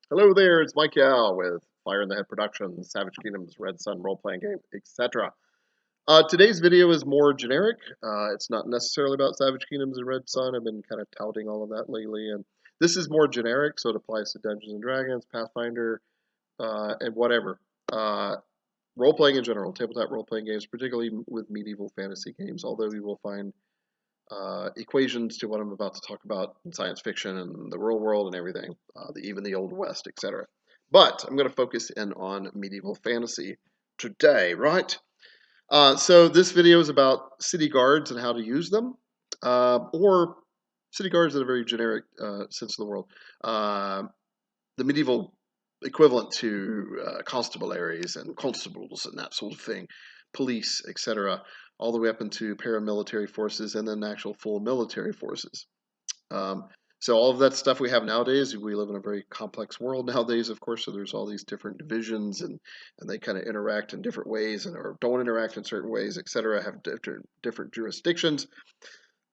Hello there, it's Mike Yao with Fire in the Head Productions, Savage Kingdoms, Red Sun role-playing game, etc. Today's video is more generic. It's not necessarily about Savage Kingdoms and Red Sun. I've been kind of touting all of that lately, and this is more generic, so it applies to Dungeons and Dragons, Pathfinder, and whatever. Role-playing in general, tabletop role-playing games, particularly with medieval fantasy games, although you will find equations to what I'm about to talk about in science fiction and the real world and everything, even the Old West, etc. But I'm going to focus in on medieval fantasy today, right? So this video is about city guards and how to use them, or city guards in a very generic sense of the world. The medieval equivalent to constabularies and constables and that sort of thing, police, etc., all the way up into paramilitary forces and then actual full military forces. Um, so all of that stuff we have nowadays, we live in a very complex world nowadays, of course. So there's all these different divisions, and they kind of interact in different ways, and or don't interact in certain ways, etc. Have different jurisdictions.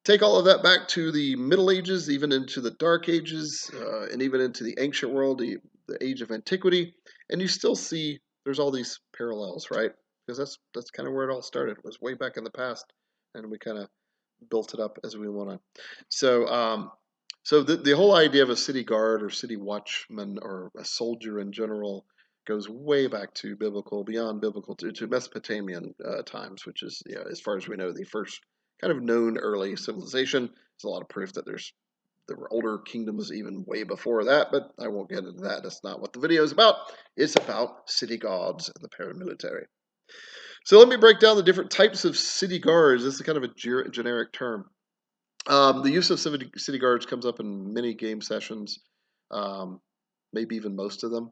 Take all of that back to the Middle Ages, even into the Dark Ages, and even into the ancient world, the age of antiquity, and you still see there's all these parallels, right? Because that's kind of where it all started. It was way back in the past, and we kind of built it up as we want to. So the whole idea of a city guard or city watchman or a soldier in general goes way back to biblical, beyond biblical, to Mesopotamian times, which is, as far as we know, the first kind of known early civilization. There's a lot of proof that there were older kingdoms even way before that, but I won't get into that. That's not what the video is about. It's about city guards and the paramilitary. So let me break down the different types of city guards. This is kind of a generic term. The use of city guards comes up in many game sessions, um, maybe even most of them.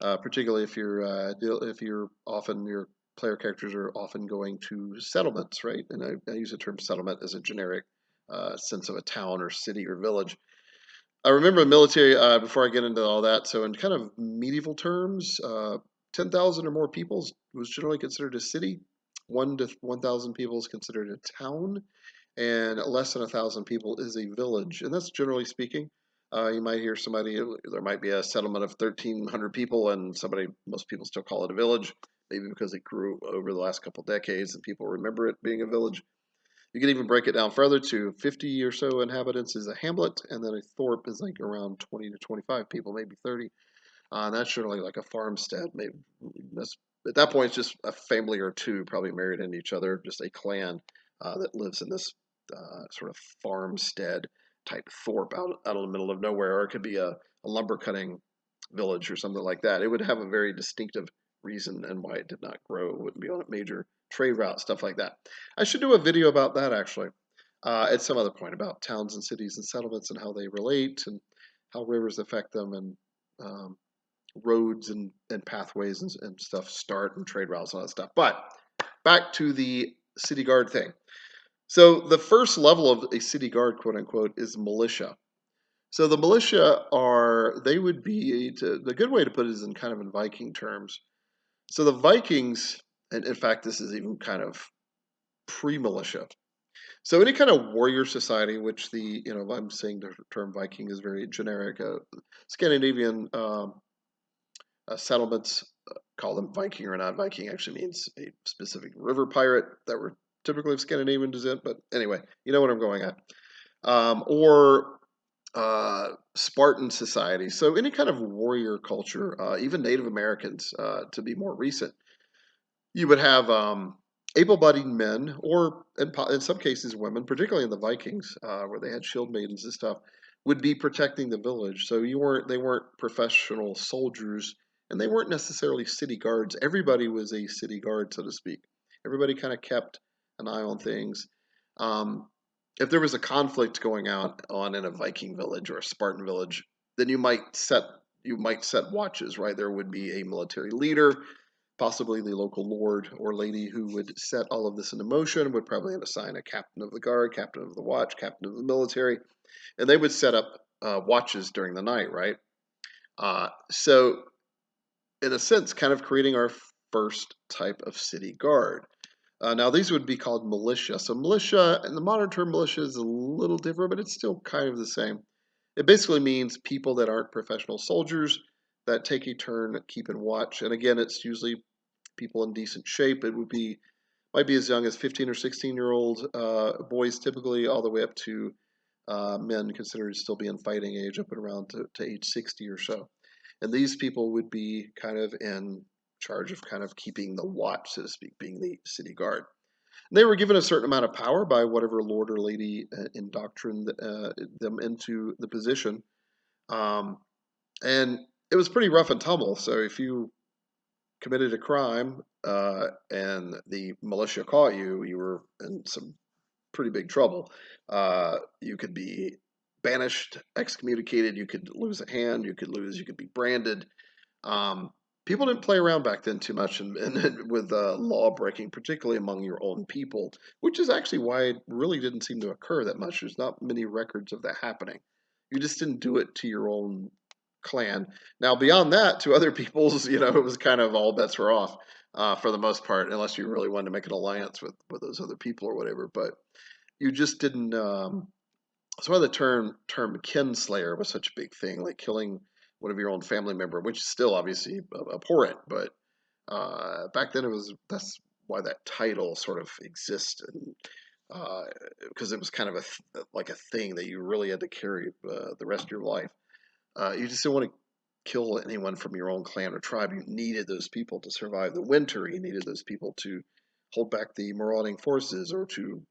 Particularly if you're often your player characters are often going to settlements, right? And I use the term settlement as a generic sense of a town or city or village. I remember military before I get into all that. So in kind of medieval terms, 10,000 or more people was generally considered a city. 1 to 1,000 people is considered a town, and less than 1,000 people is a village. And that's generally speaking. You might hear there might be a settlement of 1,300 people, and most people still call it a village, maybe because it grew over the last couple decades and people remember it being a village. You can even break it down further to 50 or so inhabitants is a hamlet, and then a thorp is like around 20 to 25 people, maybe 30. And that's generally like a farmstead. Maybe at that point, it's just a family or two probably married into each other, just a clan that lives in this sort of farmstead type thorp out of the middle of nowhere, or it could be a lumber cutting village or something like that. It would have a very distinctive reason and why it did not grow. It wouldn't be on a major trade route, stuff like that. I should do a video about that actually at some other point about towns and cities and settlements and how they relate and how rivers affect them and um, roads and pathways and stuff start and trade routes and all that stuff. But back to the city guard thing. So the first level of a city guard, quote unquote, is militia. So the militia they would be, the good way to put it is in kind of in Viking terms. So the Vikings, and in fact, this is even kind of pre-militia. So any kind of warrior society, which I'm saying the term Viking is very generic, Scandinavian settlements, call them Viking or not Viking, actually means a specific river pirate that were typically of Scandinavian descent. But anyway, you know what I'm going at. Or Spartan society. So any kind of warrior culture, even Native Americans, to be more recent, you would have able-bodied men, or in some cases women, particularly in the Vikings, where they had shield maidens and stuff, would be protecting the village. So they weren't professional soldiers, and they weren't necessarily city guards. Everybody was a city guard, so to speak. Everybody kind of kept an eye on things. Um, if there was a conflict going on in a Viking village or a Spartan village, then you might set watches, right? There would be a military leader, possibly the local lord or lady who would set all of this into motion, would probably assign a captain of the guard, captain of the watch, captain of the military, and they would set up watches during the night, right? So, in a sense, kind of creating our first type of city guard. Now, these would be called militia. So, militia, and the modern term militia is a little different, but it's still kind of the same. It basically means people that aren't professional soldiers, that take a turn keeping watch. And again, it's usually people in decent shape. It might be as young as 15 or 16-year-old boys, typically, all the way up to men considered to still be in fighting age, up and around to age 60 or so. And these people would be kind of in charge of kind of keeping the watch, so to speak, being the city guard. And they were given a certain amount of power by whatever lord or lady indoctrined them into the position. Um, and it was pretty rough and tumble. So if you committed a crime and the militia caught you, you were in some pretty big trouble. You could be banished, excommunicated. You could lose a hand. You could be branded. Um, People didn't play around back then too much with law breaking, particularly among your own people, which is actually why it really didn't seem to occur that much. There's not many records of that happening. You just didn't do it to your own clan. Now, beyond that, to other people's, it was kind of all bets were off for the most part, unless you really wanted to make an alliance with those other people or whatever. But you just didn't. That's why the term kinslayer was such a big thing, like killing one of your own family member, which is still obviously abhorrent, but back then that's why that title sort of exists, and because it was kind of like a thing that you really had to carry the rest of your life. You just didn't want to kill anyone from your own clan or tribe. You needed those people to survive the winter. You needed those people to hold back the marauding forces or to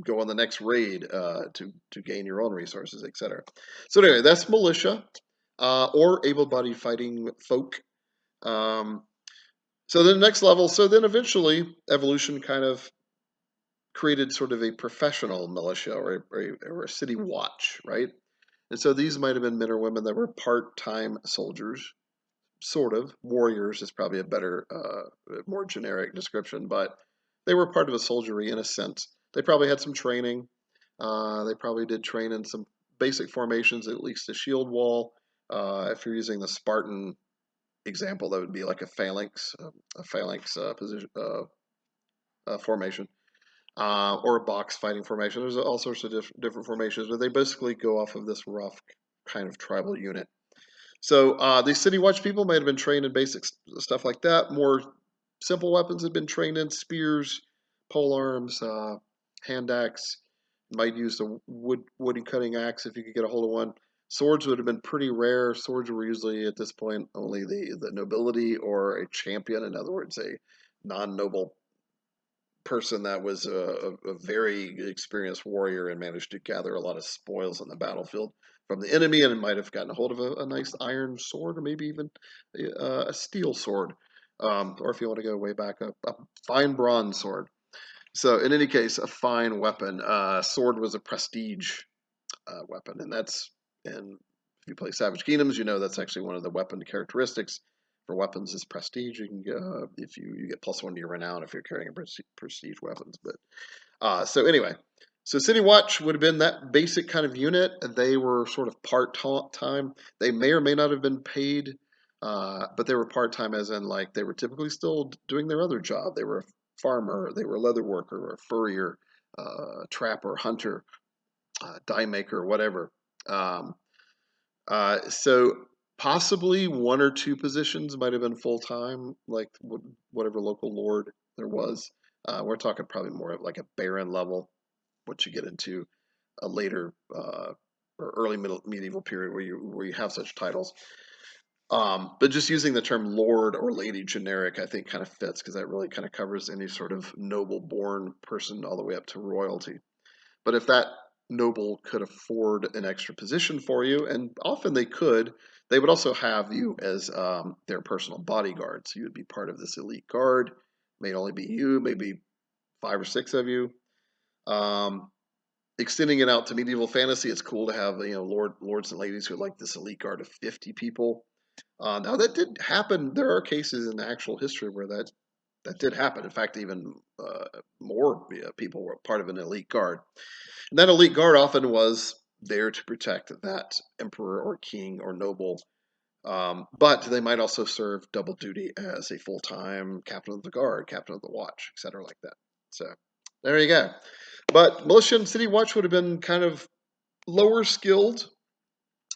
go on the next raid to gain your own resources, etc. So anyway, that's militia or able-bodied fighting folk. Um, so then the next level. So then eventually, evolution kind of created sort of a professional militia or a city watch, right? And so these might have been men or women that were part-time soldiers, sort of. Warriors is probably a better, more generic description, but they were part of a soldiery in a sense. They probably had some training. They probably did train in some basic formations, at least a shield wall. If you're using the Spartan example, that would be like a phalanx position formation, or a box fighting formation. There's all sorts of different formations, but they basically go off of this rough kind of tribal unit. So these City Watch people might have been trained in basic stuff like that. More simple weapons had been trained in spears, pole arms, hand axe. Might use the wood cutting axe if you could get a hold of one. Swords would have been pretty rare. Swords were usually at this point only the nobility or a champion. In other words, a non-noble person that was a very experienced warrior and managed to gather a lot of spoils on the battlefield from the enemy, and might have gotten a hold of a nice iron sword or maybe even a steel sword, or if you want to go way back, a fine bronze sword. So in any case, a fine weapon. Sword was a prestige weapon, and if you play Savage Kingdoms, you know that's actually one of the weapon characteristics for weapons is prestige. You can get, if you get +1 to your renown if you're carrying a prestige weapons. But so anyway, so City Watch would have been that basic kind of unit. They were sort of part time. They may or may not have been paid, but they were part time, as in like they were typically still doing their other job. They were a farmer, they were a leather worker, or a furrier, trapper, hunter, dye maker, whatever. Um, so possibly one or two positions might have been full time, like whatever local lord there was. We're talking probably more of like a baron level, once you get into a later or early medieval period where you have such titles. But just using the term lord or lady generic, I think kind of fits because that really kind of covers any sort of noble born person all the way up to royalty. But if that noble could afford an extra position for you, and often they could, they would also have you as their personal bodyguard. So you would be part of this elite guard. May only be you, maybe 5 or 6 of you. Um, Extending it out to medieval fantasy, it's cool to have lords and ladies who are like this elite guard of 50 people. Now that did happen. There are cases in actual history where that did happen. In fact, even more people were part of an elite guard. And that elite guard often was there to protect that emperor or king or noble, but they might also serve double duty as a full-time captain of the guard, captain of the watch, etc., like that. So there you go. But militia and city watch would have been kind of lower skilled,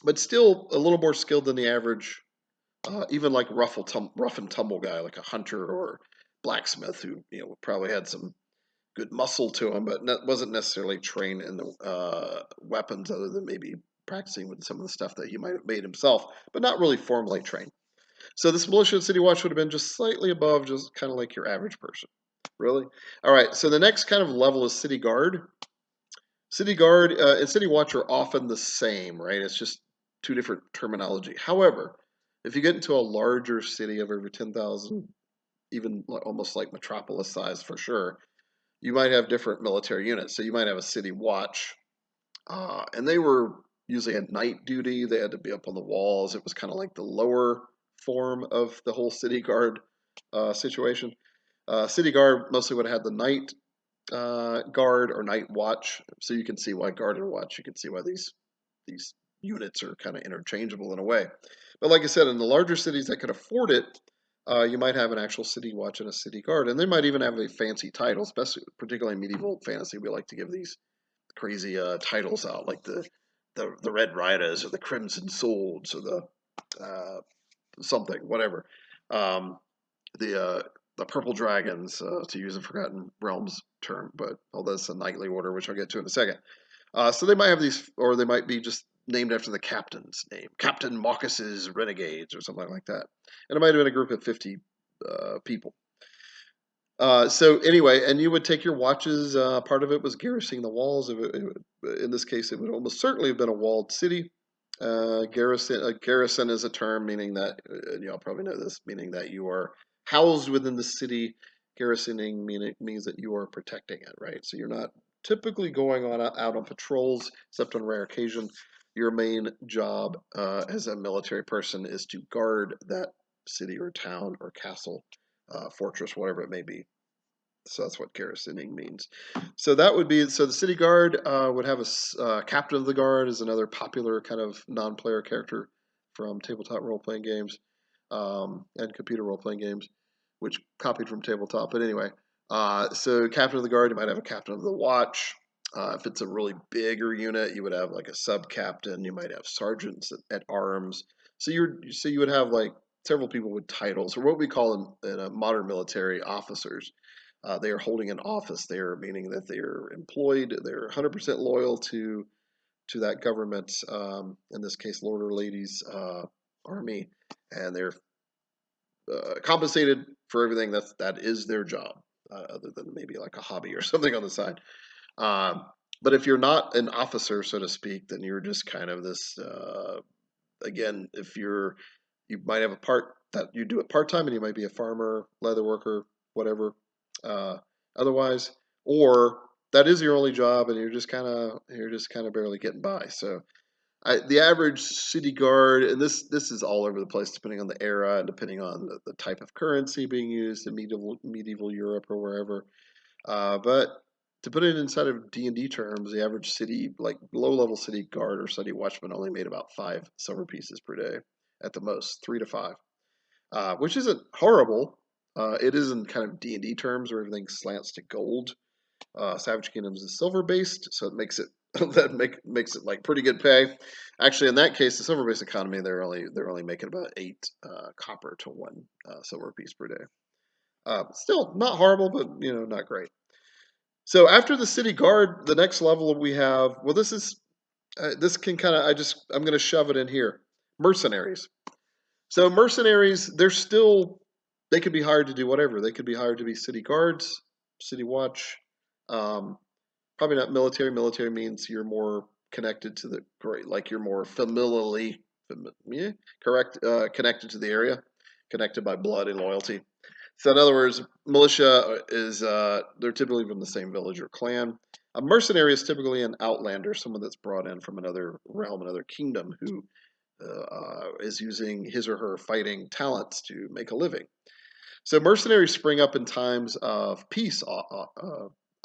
but still a little more skilled than the average even like rough and tumble guy, like a hunter or blacksmith who probably had some good muscle to him, but wasn't necessarily trained in the weapons other than maybe practicing with some of the stuff that he might have made himself, but not really formally trained. So this militia and city watch would have been just slightly above, just kind of like your average person. Really? All right. So the next kind of level is city guard. City guard and city watch are often the same, right? It's just two different terminology. However, if you get into a larger city of over 10,000, even almost like metropolis size for sure, you might have different military units. So you might have a city watch, and they were usually at night duty. They had to be up on the walls. It was kind of like the lower form of the whole city guard situation. City guard mostly would have had the night guard or night watch. So you can see why guard and watch. You can see why these units are kind of interchangeable in a way. But like I said, in the larger cities that could afford it, you might have an actual city watch and a city guard, and they might even have a fancy title, especially particularly in medieval fantasy. We like to give these crazy titles out, like the Red Riders or the Crimson Swords or the something, whatever. Um, the Purple Dragons, to use a Forgotten Realms term, but although that's a knightly order, which I'll get to in a second. So they might have these, or they might be just named after the captain's name, Captain Marcus's Renegades, or something like that. And it might have been a group of 50 people. So anyway, and you would take your watches. Part of it was garrisoning the walls. In this case, it would almost certainly have been a walled city. Garrison is a term meaning that, and y'all probably know this, meaning that you are housed within the city. Garrisoning means that you are protecting it, right? So you're not typically going out on patrols, except on rare occasion. Your main job as a military person is to guard that city or town or castle, fortress, whatever it may be. So that's what garrisoning means. So that would be, so the city guard would have a captain of the guard is another popular kind of non-player character from tabletop role-playing games and computer role-playing games, which copied from tabletop. But anyway, so captain of the guard, you might have a captain of the watch. If it's a really bigger unit, you would have like a sub-captain. You might have sergeants at arms. So you would have like several people with titles, or what we call in a modern military officers. They are holding an office there, meaning that they are employed. They're 100% loyal to that government. In this case, Lord or Ladies Army, and they're compensated for everything that is their job, other than maybe like a hobby or something on the side. Um, but if you're not an officer, so to speak, then you're just kind of this. Again, if you might have a part that you do it part time, and you might be a farmer, leather worker, whatever. Uh, Otherwise, or that is your only job, and you're just kind of barely getting by. So the average city guard, and this is all over the place depending on the era and depending on the type of currency being used in medieval Europe or wherever. But to put it inside of D&D terms, the average city, like low level city guard or city watchman, only made about 5 silver pieces per day, at the most 3 to 5, which isn't horrible. It is in kind of D&D terms where everything slants to gold. Savage Kingdoms is silver based, so it makes it makes it like pretty good pay. Actually, in that case, the silver based economy, they're only making about 8 copper to 1 silver piece per day. Still not horrible, but not great. So after the city guard, the next level we have, well, this can kind of I'm going to shove it in here. Mercenaries. So mercenaries, they could be hired to do whatever. They could be hired to be city guards, city watch. Um, Probably not military. Military means you're more connected to the great, like you're more yeah, correct, connected to the area, connected by blood and loyalty. So in other words, militia is they're typically from the same village or clan. A mercenary is typically an outlander, someone that's brought in from another realm, another kingdom, who is using his or her fighting talents to make a living. So mercenaries spring up in times of peace.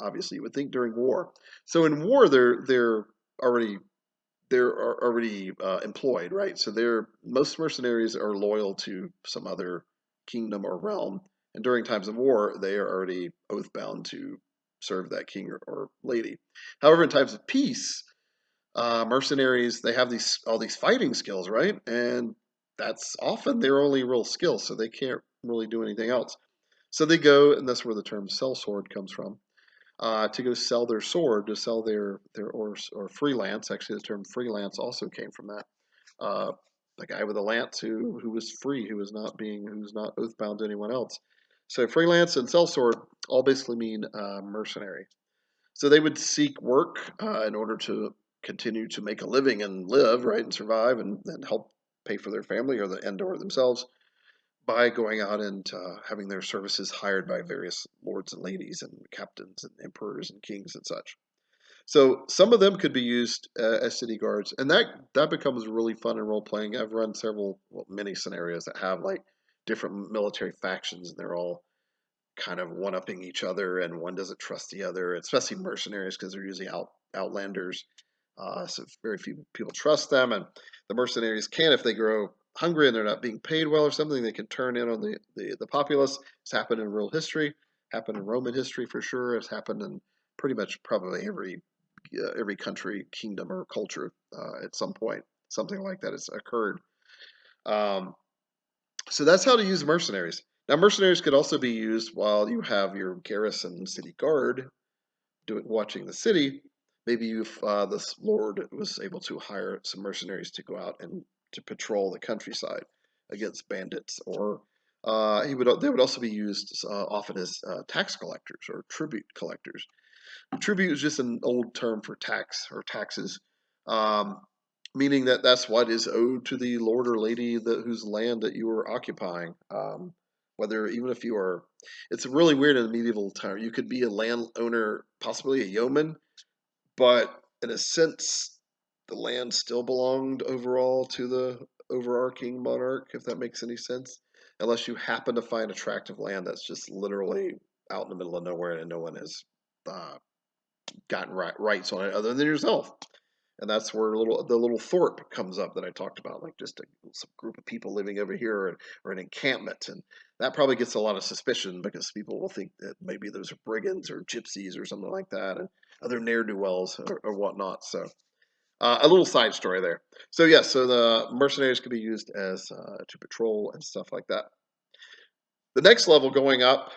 Obviously, you would think during war. So in war, already they're already employed, right? So most mercenaries are loyal to some other kingdom or realm, and during times of war, they are already oath bound to serve that king or lady. However, in times of peace, mercenaries they have all these fighting skills, right? And that's often their only real skill, so they can't really do anything else. So they go, and that's where the term sellsword comes from, to go sell their sword, to sell their or freelance. Actually, the term freelance also came from that. Uh, the guy with a lance who was free, who was not oath bound to anyone else. So freelance and sellsword all basically mean mercenary. So they would seek work in order to continue to make a living and live, right, and survive, and help pay for their family and or themselves by going out and having their services hired by various lords and ladies and captains and emperors and kings and such. So some of them could be used as city guards, and that becomes really fun in role playing. I've run several, well, many scenarios that have like different military factions, and they're all kind of one upping each other, and one doesn't trust the other, especially mercenaries because they're usually outlanders. So very few people trust them, and the mercenaries can, if they grow hungry and they're not being paid well or something, they can turn in on the populace. It's happened in real history, happened in Roman history for sure. It's happened in pretty much probably every country, kingdom, or culture at some point. Something like that has occurred. Um, so that's how to use mercenaries. Now, mercenaries could also be used while you have your garrison city guard watching the city. Maybe if this lord was able to hire some mercenaries to go out and to patrol the countryside against bandits, or they would also be used often as tax collectors or tribute collectors. Tribute is just an old term for tax or taxes, um, meaning that that's what is owed to the lord or lady whose land that you are occupying. Whether even if you are, it's really weird in the medieval time. You could be a landowner, possibly a yeoman, but in a sense, the land still belonged overall to the overarching monarch, if that makes any sense. Unless you happen to find a tract of land that's just literally out in the middle of nowhere and no one has uh, gotten rights on it other than yourself. And that's where the little thorp comes up that I talked about, like just some group of people living over here, or an encampment, and that probably gets a lot of suspicion because people will think that maybe those are brigands or gypsies or something like that, and other ne'er do wells or whatnot. So a little side story there. So yes, so the mercenaries could be used as to patrol and stuff like that. The next level going up,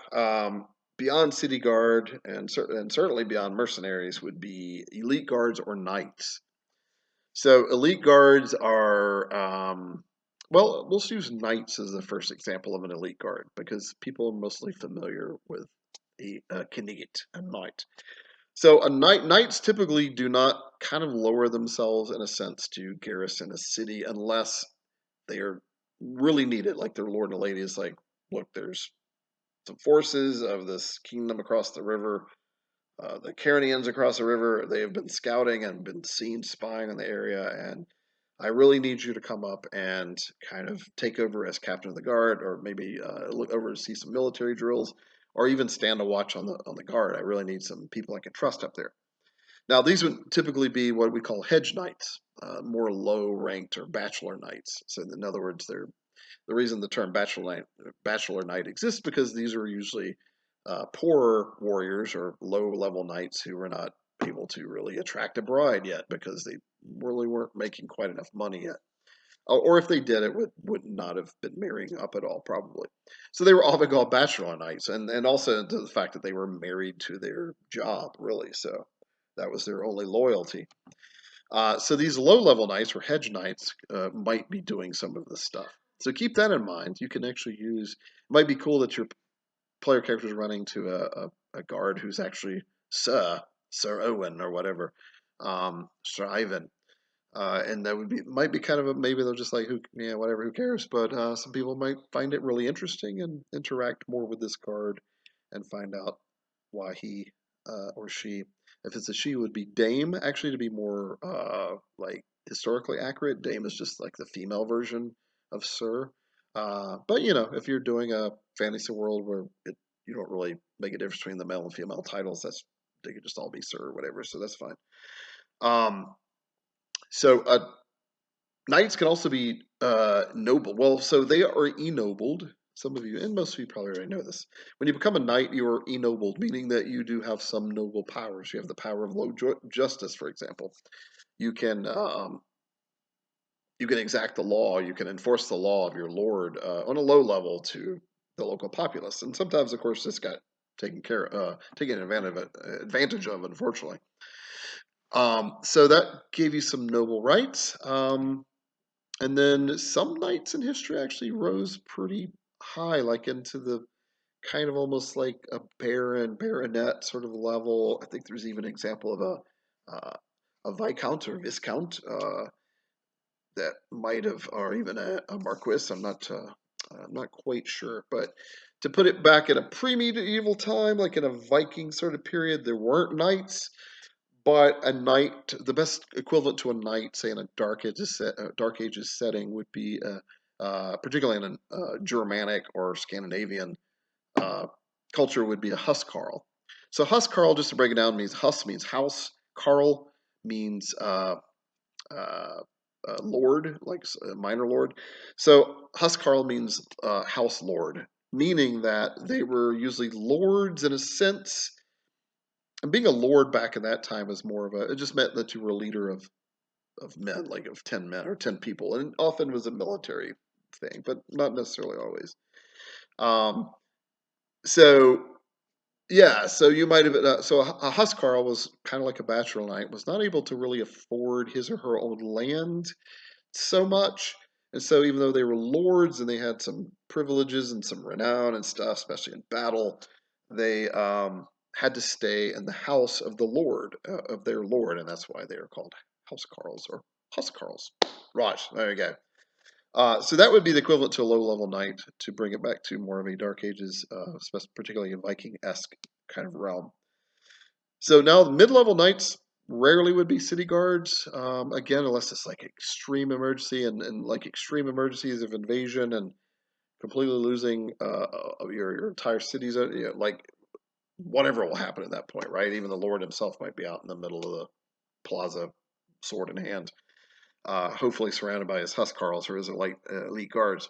beyond city guard and certainly beyond mercenaries, would be elite guards or knights. So elite guards are, well, we'll use knights as the first example of an elite guard because people are mostly familiar with a knight, a knight. So knights typically do not kind of lower themselves in a sense to garrison a city unless they are really needed. Like their lord and lady is like, look, there's some forces of this kingdom across the river. The Carnians across the river, they have been scouting and been seen spying on the area, and I really need you to come up and kind of take over as captain of the guard, or maybe look over to see some military drills, or even stand a watch on the guard. I really need some people I can trust up there. Now, these would typically be what we call hedge knights, more low ranked or bachelor knights. So, in other words, they're the reason the term bachelor knight exists because these are usually poorer warriors or low level knights who were not able to really attract a bride yet because they really weren't making quite enough money yet. Or if they did, it would not have been marrying up at all, probably. So they were often called bachelor knights, and also to the fact that they were married to their job, really. So that was their only loyalty. So these low-level knights or hedge knights might be doing some of this stuff. So keep that in mind. You can actually use. It might be cool that your player character is running to a guard who's actually Sir Owen or whatever, Sir Ivan, and that would be might be kind of maybe they're just like who yeah whatever who cares. But some people might find it really interesting and interact more with this guard and find out why he or she, if it's a she, would be Dame. Actually, to be more like historically accurate, Dame is just like the female version of Sir. But if you're doing a fantasy world where you don't really make a difference between the male and female titles, they could just all be Sir or whatever. So that's fine. Um, so knights can also be noble. Well, so they are ennobled. Some of you, and most of you probably already know this. When you become a knight, you are ennobled, meaning that you do have some noble powers. You have the power of low justice, for example. You can you can exact the law, you can enforce the law of your lord on a low level to the local populace. And sometimes, of course, this got taken advantage of, unfortunately. So that gave you some noble rights. And then some knights in history actually rose pretty high, like into the kind of almost like a baronet sort of level. I think there's even an example of a viscount or viscount that might have, or even a marquis. I'm not quite sure, but to put it back in a pre-medieval time, like in a Viking sort of period, there weren't knights, but a knight, the best equivalent to a knight, say in a Dark Ages setting, would be particularly in a Germanic or Scandinavian uh, culture, would be a huscarl. So huscarl, just to break it down, means hus means house, carl means uh, lord, like a minor lord. So huscarl means house lord, meaning that they were usually lords in a sense. And being a lord back in that time was more of a, it just meant that you were a leader of men, like of 10 men or 10 people. And often was a military thing, but not necessarily always. Um, so, yeah, so you might have, so a huscarl was kind of like a bachelor knight, was not able to really afford his or her own land so much. And so, even though they were lords and they had some privileges and some renown and stuff, especially in battle, they had to stay in the house of the lord, of their lord, and that's why they are called housecarls or huscarls. Raj, there you go. So that would be the equivalent to a low-level knight, to bring it back to more of a Dark Ages, particularly a Viking-esque kind of realm. So now the mid-level knights rarely would be city guards, again, unless it's like extreme emergency and like extreme emergencies of invasion and completely losing your entire cities. Like whatever will happen at that point, right? Even the Lord himself might be out in the middle of the plaza, sword in hand, hopefully surrounded by his huscarls or his elite guards.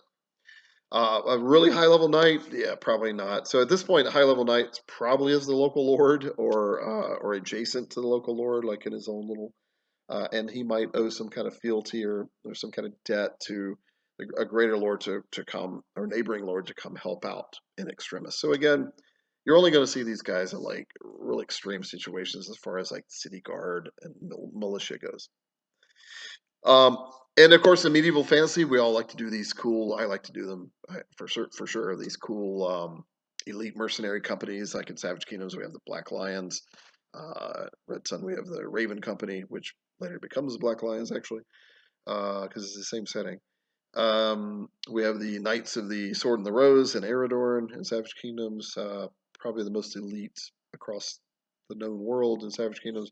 A really high level knight, yeah, probably not. So at this point, a high level knight probably is the local lord or adjacent to the local lord, like in his own little, and he might owe some kind of fealty or some kind of debt to a greater lord to come, or neighboring lord to come help out in extremis. So again, you're only going to see these guys in like real extreme situations as far as like city guard and militia goes. Um, and of course, in medieval fantasy, we all like to do these cool. I like to do them for sure. These cool elite mercenary companies, like in Savage Kingdoms, we have the Black Lions. Red Sun, we have the Raven Company, which later becomes the Black Lions, actually, because it's the same setting. We have the Knights of the Sword and the Rose in Eredorn in Savage Kingdoms, probably the most elite across the known world in Savage Kingdoms.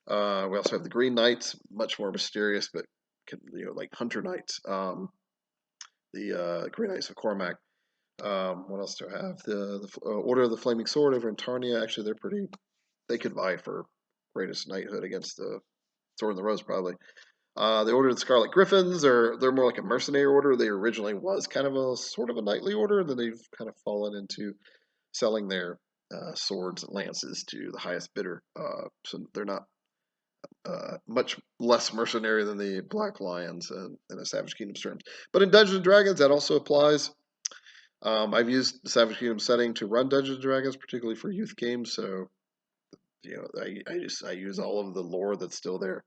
We also have the Green Knights, much more mysterious, but like Hunter Knights. The Green Knights of Cormac. What else do I have? The Order of the Flaming Sword over in Tarnia. Actually, they're pretty. They could vie for greatest knighthood against the Sword and the Rose, probably. The Order of the Scarlet Griffins they're more like a mercenary order. They originally was kind of a sort of a knightly order, and then they've kind of fallen into selling their swords and lances to the highest bidder. So they're not much less mercenary than the Black Lions in a Savage Kingdoms terms. But in Dungeons and Dragons, that also applies. I've used the Savage Kingdom setting to run Dungeons and Dragons, particularly for youth games. So I use all of the lore that's still there.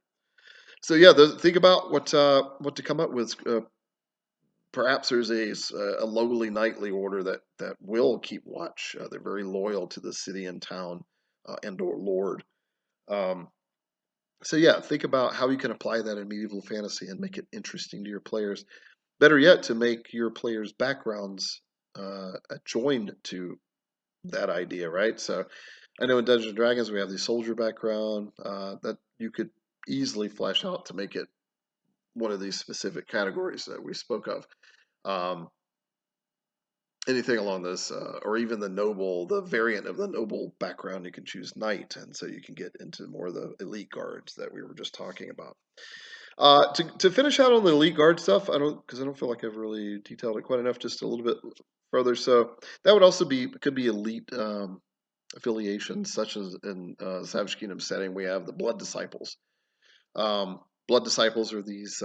So yeah, think about what to come up with. Perhaps there's a lowly knightly order that will keep watch. They're very loyal to the city and town and/or lord. Um, So yeah, think about how you can apply that in medieval fantasy and make it interesting to your players. Better yet, to make your players' backgrounds joined to that idea, right? So I know in Dungeons and Dragons we have the soldier background that you could easily flesh out to make it one of these specific categories that we spoke of. Um, Anything along this, or even the variant of the noble background, you can choose knight, and so you can get into more of the elite guards that we were just talking about. To finish out on the elite guard stuff, I don't feel like I've really detailed it quite enough. Just a little bit further. So that would also could be elite affiliations, such as in Savage Kingdom setting, we have the Blood Disciples. Blood Disciples are these.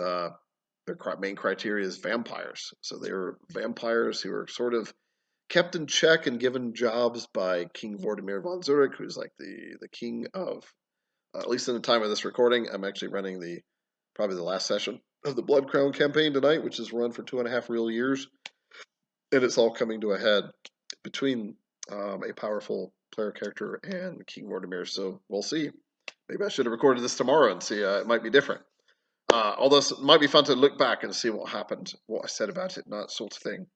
their main criteria is vampires. So they're vampires who are sort of kept in check and given jobs by King Vortimir von Zurich, who's like the king of, at least in the time of this recording. I'm actually running probably the last session of the Blood Crown campaign tonight, which is run for 2.5 real years, and it's all coming to a head between a powerful player character and King Vortimir. So we'll see. Maybe I should have recorded this tomorrow and see. It might be different. Although it might be fun to look back and see what happened, what I said about it, not sort of thing.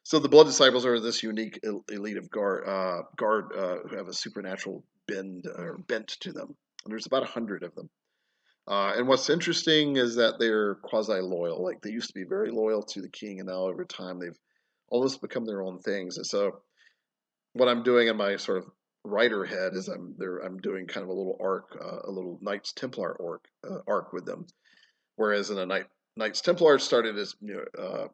So the Blood Disciples are this unique elite of guard who have a supernatural bent to them. And there's about 100 of them. And what's interesting is that they're quasi-loyal. Like they used to be very loyal to the king, and now over time they've almost become their own things. And so what I'm doing in my sort of writer head is I'm doing kind of a little arc, a little Knights Templar arc with them. Whereas in a Knights Templar started as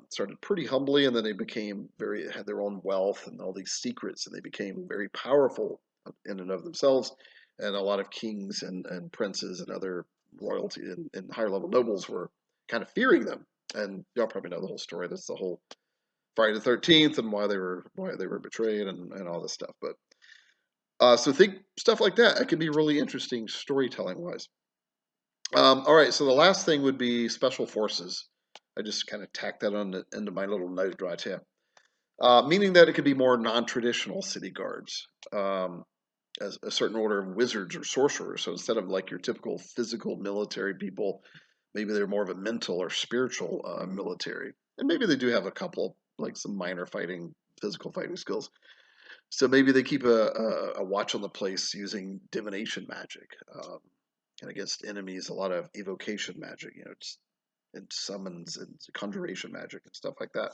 started pretty humbly, and then they became had their own wealth and all these secrets, and they became very powerful in and of themselves. And a lot of kings and princes and other royalty and higher level nobles were kind of fearing them. And y'all probably know the whole story. That's the whole Friday the 13th and why they were betrayed and all this stuff. But so think stuff like that. It can be really interesting storytelling wise. All right, so the last thing would be special forces. I just kind of tacked that on into my little note right here, meaning that it could be more non-traditional city guards, as a certain order of wizards or sorcerers. So instead of like your typical physical military people, maybe they're more of a mental or spiritual military, and maybe they do have a couple like some minor physical fighting skills. So maybe they keep a watch on the place using divination magic. And against enemies, a lot of evocation magic, and summons and conjuration magic and stuff like that.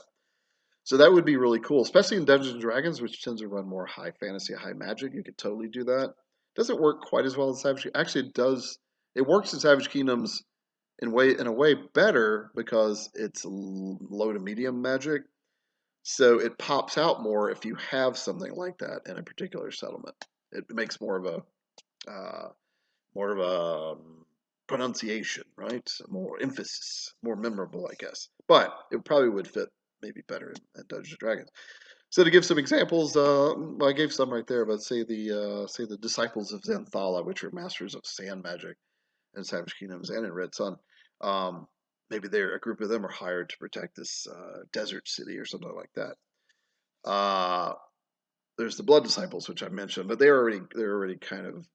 So that would be really cool, especially in Dungeons and Dragons, which tends to run more high fantasy, high magic. You could totally do that. Doesn't work quite as well in Savage. Actually, it does. It works in Savage Kingdoms in a way better because it's low to medium magic. So it pops out more if you have something like that in a particular settlement. It makes more of a pronunciation, right? More emphasis, more memorable, I guess. But it probably would fit maybe better in Dungeons and Dragons. So to give some examples, well, I gave some right there, but say the disciples of Xanthala, which are masters of sand magic in Savage Kingdoms and in Red Sun. Maybe a group of them are hired to protect this desert city or something like that. There's the Blood Disciples, which I mentioned, but they're already kind of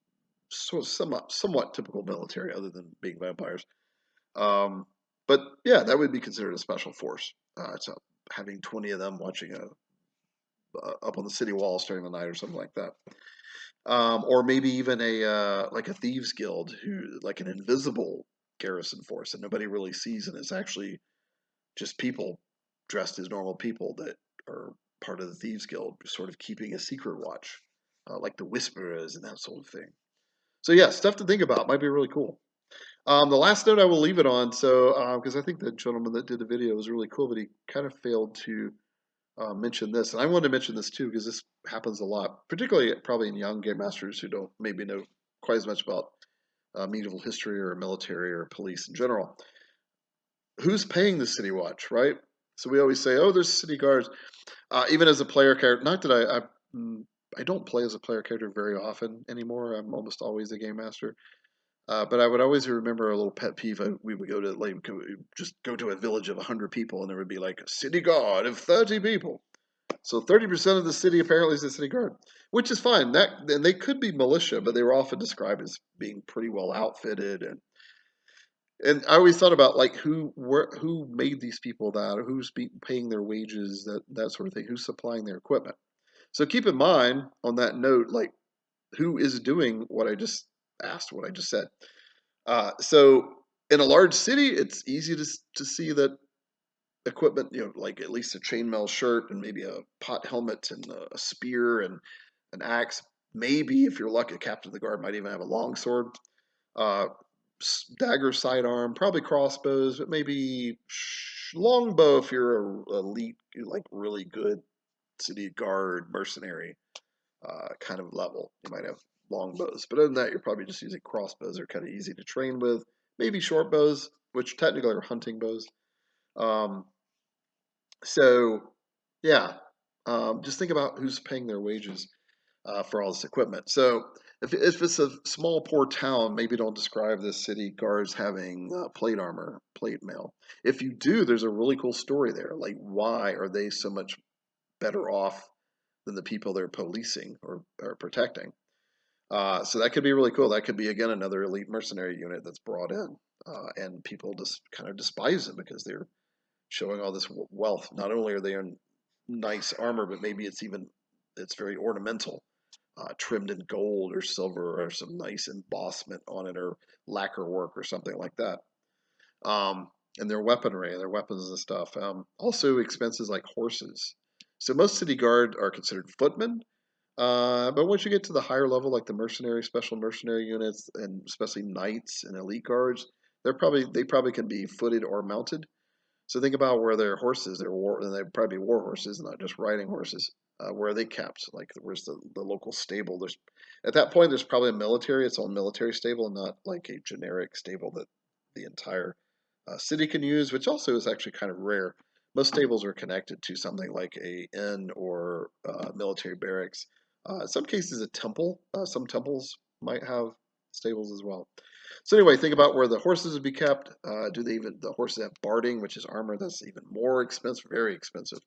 somewhat typical military, other than being vampires. Um, but yeah, that would be considered a special force. So having 20 of them watching up on the city walls during the night or something like that. Or maybe even like a thieves guild, who like an invisible garrison force that nobody really sees, and it's actually just people dressed as normal people that are part of the thieves guild, sort of keeping a secret watch, like the whisperers and that sort of thing. So yeah, stuff to think about. Might be really cool. The last note I will leave it on, so because I think the gentleman that did the video was really cool, but he kind of failed to mention this, and I wanted to mention this too because this happens a lot, particularly probably in young game masters who don't maybe know quite as much about medieval history or military or police in general. Who's paying the city watch, right? So we always say, "Oh, there's city guards." Even as a player character, not that I don't play as a player character very often anymore. I'm almost always a game master. But I would always remember a little pet peeve. We would go to just go to a village of 100 people, and there would be like a city guard of 30 people. So 30% of the city apparently is the city guard, which is fine. And they could be militia, but they were often described as being pretty well outfitted. And I always thought about like who made these people that, or who's paying their wages, that sort of thing. Who's supplying their equipment? So keep in mind on that note, like who is doing what I just asked, what I just said. So in a large city, it's easy to see that equipment, like at least a chainmail shirt and maybe a pot helmet and a spear and an axe. Maybe if you're lucky, a captain of the guard might even have a long sword, uh, dagger, sidearm, probably crossbows, but maybe longbow if you're a elite, like really good city guard mercenary kind of level. You might have longbows, but other than that, you're probably just using crossbows. They're kind of easy to train with. Maybe short bows, which technically are hunting bows. Um, so, yeah, just think about who's paying their wages for all this equipment. So, if it's a small, poor town, maybe don't describe the city guards having plate armor, plate mail. If you do, there's a really cool story there. Like, why are they so much better off than the people they're policing or protecting? So that could be really cool. That could be again another elite mercenary unit that's brought in, and people just kind of despise them because they're showing all this wealth. Not only are they in nice armor, but maybe it's very ornamental, trimmed in gold or silver or some nice embossment on it or lacquer work or something like that. Um, and their weaponry, their weapons and stuff. Also expenses like horses. So most city guard are considered footmen, but once you get to the higher level, like the mercenary, special mercenary units, and especially knights and elite guards, they probably can be footed or mounted. So think about where their horses, and they're probably war horses, not just riding horses. Where are they kept? Like where's the local stable? There's at that point there's probably a military, its own military stable, not like a generic stable that the entire city can use, which also is actually kind of rare. Most stables are connected to something like a inn or military barracks. In some cases, a temple. Some temples might have stables as well. So anyway, think about where the horses would be kept. Do they even the horses have barding, which is armor that's even more expensive, very expensive.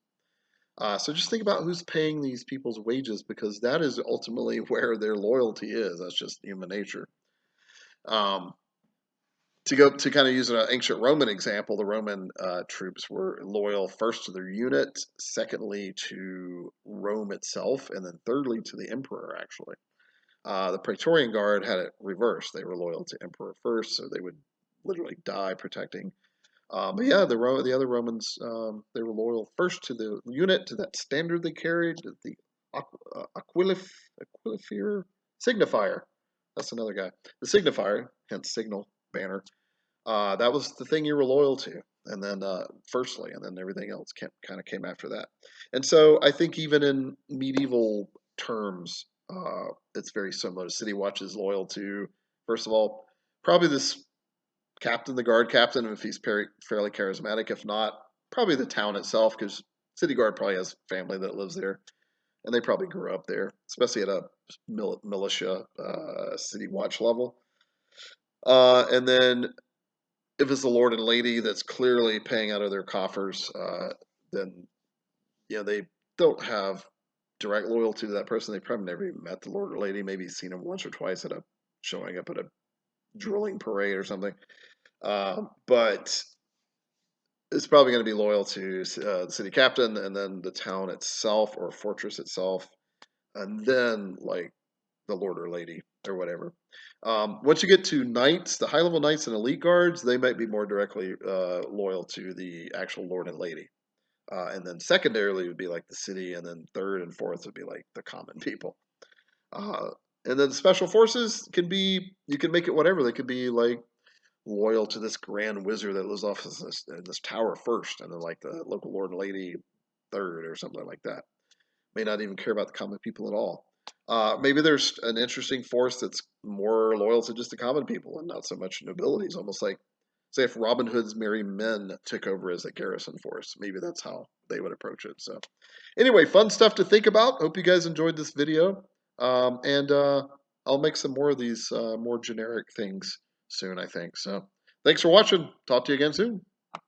So just think about who's paying these people's wages because that is ultimately where their loyalty is. That's just human nature. Um, to kind of use an ancient Roman example, the Roman troops were loyal first to their unit, secondly to Rome itself, and then thirdly to the emperor. Actually, the Praetorian Guard had it reversed. They were loyal to emperor first, so they would literally die protecting. But yeah, the other Romans they were loyal first to the unit, to that standard they carried, the aquilifier signifier. That's another guy. The signifier, hence signal banner. That was the thing you were loyal to, and then firstly, and then everything else kind of came after that. And so I think even in medieval terms, it's very similar. City Watch is loyal to, first of all, probably this captain, the guard captain, if he's fairly charismatic. If not, probably the town itself, because City Guard probably has family that lives there, and they probably grew up there, especially at a militia City Watch level. And then if it's the lord and lady that's clearly paying out of their coffers, then they don't have direct loyalty to that person. They probably never even met the lord or lady. Maybe seen them once or twice at a showing up at a drilling parade or something. But it's probably going to be loyal to the city captain and then the town itself or fortress itself, and then like the lord or lady or whatever. Once you get to knights, the high level knights and elite guards, they might be more directly loyal to the actual lord and lady. And then secondarily would be like the city, and then third and fourth would be like the common people. Uh, and then special forces you can make it whatever. They could be like loyal to this grand wizard that lives off this tower first, and then like the local lord and lady third or something like that. May not even care about the common people at all. Maybe there's an interesting force that's more loyal to just the common people and not so much nobility. It's almost like, say, if Robin Hood's merry men took over as a garrison force, maybe that's how they would approach it. So, anyway, fun stuff to think about. Hope you guys enjoyed this video. And I'll make some more of these more generic things soon, I think. So, thanks for watching. Talk to you again soon.